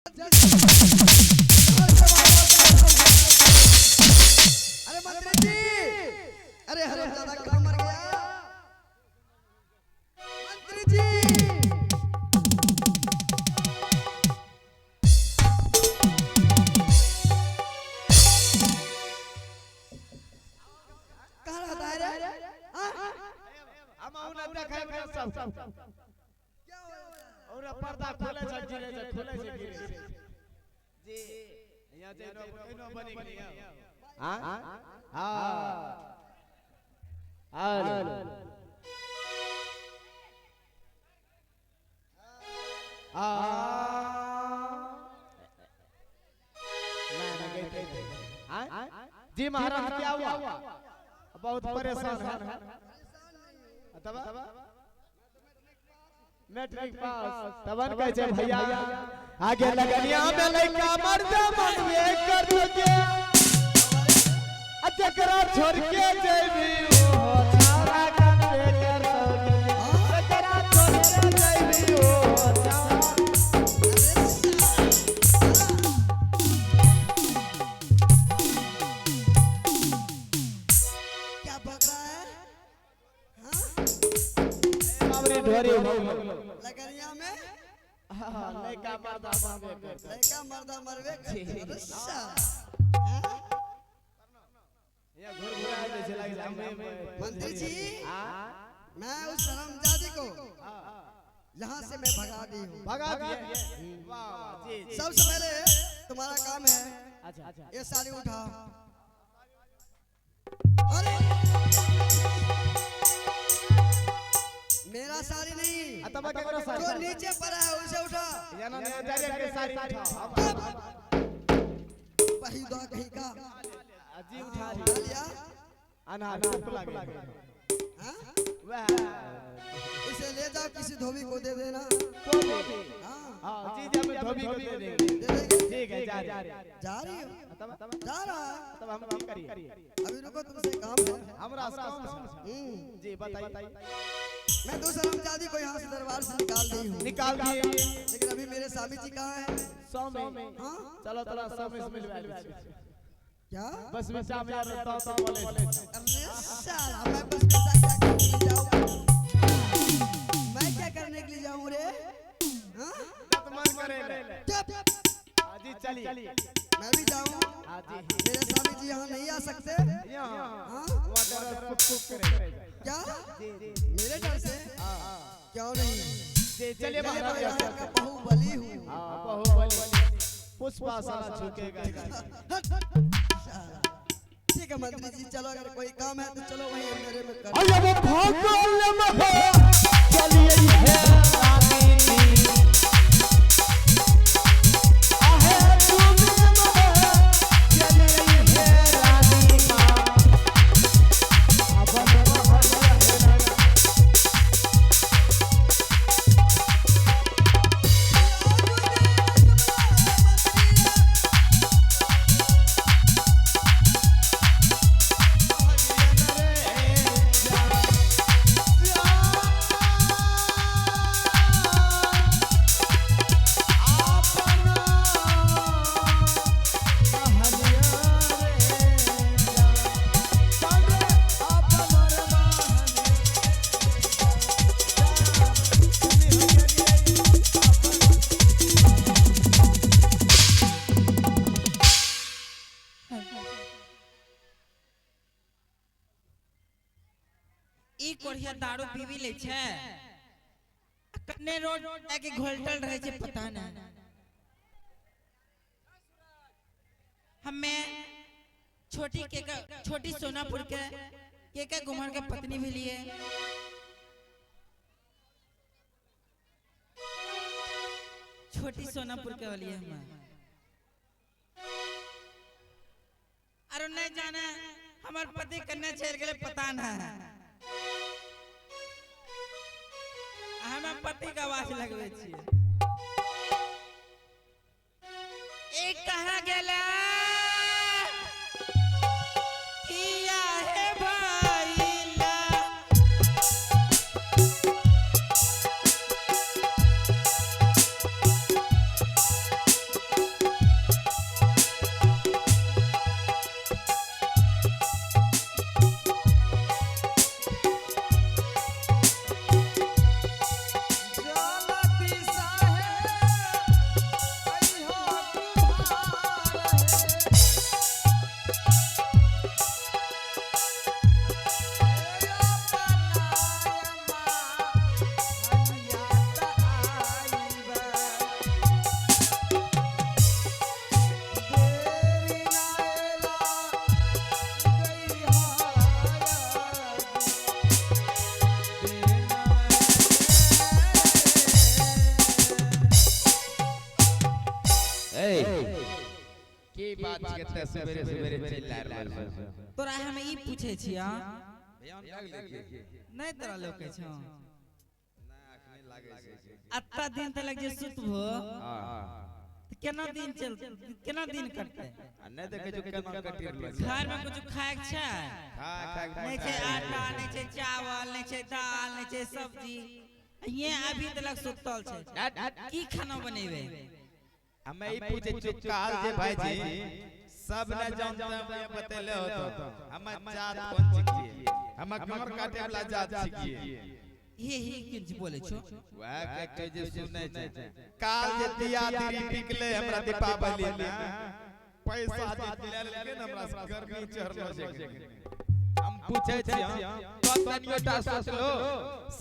अरे मंत्री जी, अरे हराम ज्यादा कहाँ मर गया मंत्री जी। कहाँ रहता है रे? हम उन देखे में सब क्या हो और पर्दा खोले छ गिरे छ खोले छ गिरे जी यहाँ चाहिँ नो बने के हां हां हां जी महाराज क्या हुआ बहुत परेशान है तब मैट्रिक पास तबन कह छे भैया आगे लगनिया में लइका मर्द मनवे कर दोगे जकरा छोड़ के जेबी ओ छारा कनवे कर दोगे जकरा छोड़ के जेबी ओ क्या बक रहा है? हाँ? बाबरी ढोरी हो लगनिया में लइका मर्दा मनवे कर लड़का मर्दा मरवे अच्छा ये घुरघुरा जैसे लगे मंत्री जी मैं उस शर्मजादी को यहाँ से मैं भगा दी हूँ। भगा दिए वाह जी सबसे पहले तुम्हारा काम है अच्छा ये साड़ी उठा। अरे मेरा साड़ी नहीं तब केकरो साड़ी जो नीचे पड़ा है उसे उठा। याना ने डायरेक्ट के साड़ी उठा पहिदा कहीं का जी उठा लिया अनार टुक लगे हाँ? वाह इसे ले जाओ किसी धोबी को दे देना। हाँ हां जी जी हम धोबी को दे देंगे दे देंगे। ठीक है जा रही हो तब जा रहा तब हम की करिए अभी रुको तुमसे काम है। हमरा काम जी बताइए मैं दो शर्मजादी को यहाँ से दरबार से निकाल दी हूँ। निकाल दिए लेकिन अभी मेरे स्वामी जी कहाँ हैं? 100 में हाँ चलो तोरा 100 में मिलवा क्या बस में चाम यार तो बोले अरे साला मैं बस में क्या करने के लिए जाऊँ? मैं क्या करने के लिए जाऊँ रे? हाँ मन करे चुप जी चलिए मैं भी जाऊँ। हां जी मेरे स्वामी जी यहाँ नहीं आ सकते। यहां हाँ वाटर कुछ करे क्या जी मेरे डर से? क्यों नहीं? जी चलिए मैं महाराज यहाँ का बाहुबली हूँ। हां बाहुबली पुष्पा सारा झुकेगा ठीक है मंत्री जी चलो अगर कोई काम है तो चलो वहीं मेरे में कर। अरे वो भगवान महा चलिए है रानी जी आहे तुम महा चलिए है रानी मां अब ई कोढ़िया दारू पीवी ले छे कन्ने रोड के घोलटल रहे छे पता ना हमें छोटी सोनापुर के घुमर के पत्नी भी लिए छोटी सोनापुर के वाली है हम अरे नहीं जाना हमार पति कन्ने छेड़ गेले पता ना हमें पति का आवाज लगवे छिए एक कहां गेला किया है भाईला की बात करते सवेरे सवेरे चिल्ला रहल तोरा हम ई पूछे छिया नहीं तोरा लोग के छौ अत्ता दिन तक लग जे सुतबो केना दिन चल केना दिन कटते नहीं देखे जो केना कटिर लग घर में कुछ खाए छै नहीं छै आटा नहीं छै चावल नहीं छै दाल नहीं छै सब्जी ये अभी तक सुतल छै की खाना बनेबे हमें ई पूछे चुप काल जे भाई जी सब ने जानते हम बतेले होतो हम जात कोन छिकिए हम कमर काटे वाला जात छिकिए हे किछ बोले छो वह के जे सुनै छै काल जे दिया दिरी निकले हमरा दीपावली में पैसा जे दिले के हमरा गर्मी चढ़लो छै हम पूछे छी तो तनियोटा सोचलो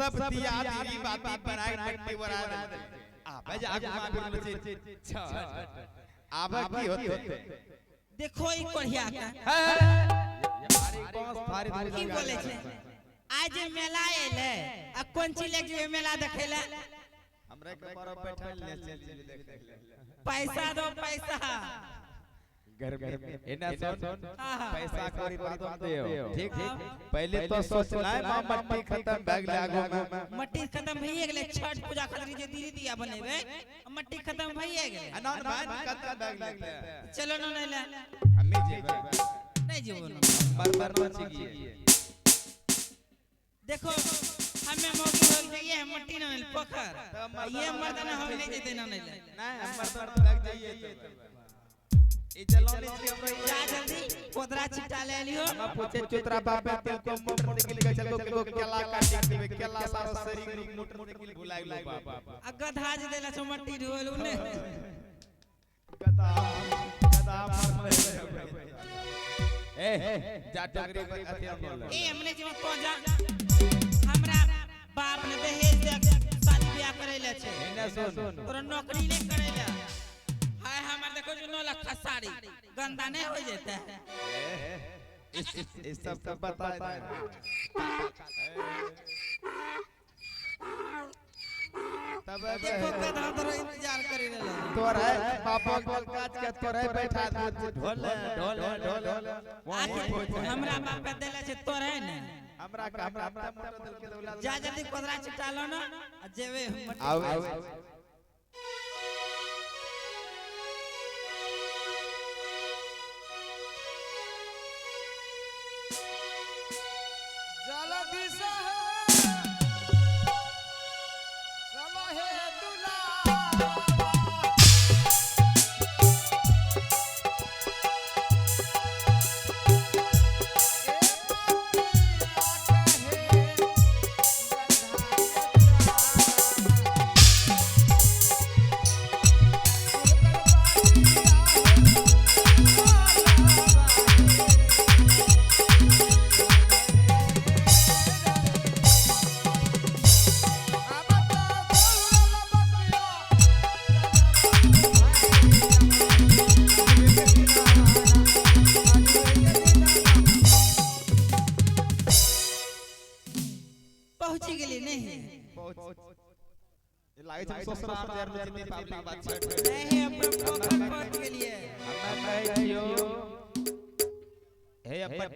सब दिया दिरी बाती बनाई मट्टी बरा आबे जे आगू मार छै छठ आबे की होते देखो ई कोढ़िया का हमारी बांस फारी की बोले छै आज मेला एले आ कोन चीज ले जे मेला देखेला हमरा के पर बैठल ले चल देखे पैसा दो पैसा घर में एना सुन पैसा कौड़ी तो तुम देओ ठीक पहले तो सोच लाए मां मट्टी खत्म भ गेल आगो में मट्टी खत्म भइए गेले छठ पूजा खातिर जे दीदी दिया बनेबे मट्टी खत्म भइए गेले अनन भाई खत्म भ गेल चलो न नहीं ले हमें जेबे नहीं जीवन मर छिकिए देखो हमें मौकी हो जाइए मट्टी न पोखर ये मर्दन हम नहीं जेते न नहीं ले नहीं मर्दन लग जाइए ई चलौनी छी हमरा जा जल्दी कोदरा चिट्टा ले लियो हम पूछे चुतरा बाप तेल को मोटरसाइकिल के चल को केला काटी देबे केला सारा शरीर मोटरसाइकिल भुला गेलो बाप आ गधा जे देला छ मट्टी ढोल उने गधा मर जा टगरी अथी बोल ए हमने जे तो जा हमरा बाप ने दहेज दे शादी ब्याह करैले छै एने सुन तोरा नौकरी नहीं करैले हाय हमर देखो जो 9 लाख का साड़ी गंदा नहीं हो जेते इस सब का बता तब देखो गधा तोरा इंतजार करी रहले तोरा पापा बोल काज के तोरा बैठा ढोल ढोल हमरा बाप देले छै तोरे ने हमरा मोटर दिल के दौलत जा जल्दी कोदरा चिट्टा लो ना जेबे आओ जल्दी से चलो हे दुला पहुंची गेली नहीं लागे छै ससुराल देर में जितनी पापा बात छै नहीं अपना पोखर पहुंच गेलिए हम कहै छियो हे अपन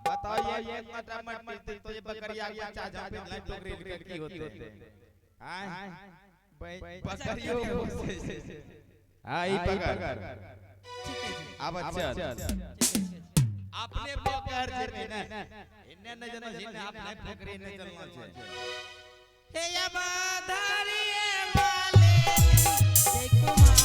बताओ ये मट्टी तो ये बकरिया के बच्चा जहां पे लाइन टोकरी की होते हां बकरियों हां ई पकड़ ठीक है अब अच्छा आपने पकड़ जे ना इन्ने न जना जिन्ने आपने पकड़े न चलना छै हे या बाधारिए वाले जय कुमार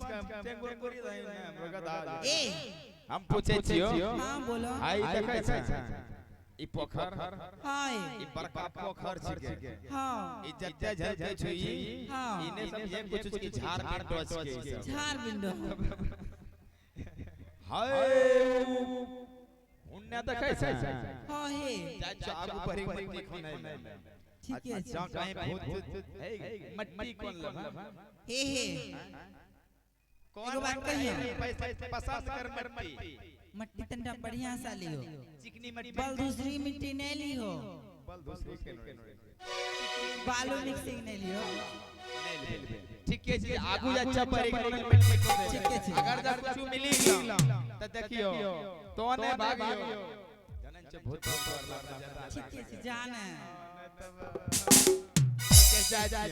मंच का टेंगुर करी रही है हमरो गधा ए हम पूछे छियो हां बोलो आई देखै छै ई पोखर हाय ई बड़का पोखर छिके हां ई जत्ते झलके छै ई हां इने समझे कुछ की झार बिंडो छै ई सब झार बिंडो हाय उन्ने देखै छै हां हे जा आगू परी मट्टी खनै ठीक है जा कहीं भूत है मट्टी कोन लगा हे कौन बात कहिए पैसा पसंद कर मट्टी मट्टी तंडा बढ़िया सा लियो चिकनी मट्टी बल दूसरी मिट्टी नहीं लियो बल दूसरी के बालू मिक्सिंग नहीं लियो ठीक है जी आगू अच्छा परी ठीक है अगर जा कुछ मिली त देखियो तो ने भागियो जनन से भूत ठीक है जाना के जा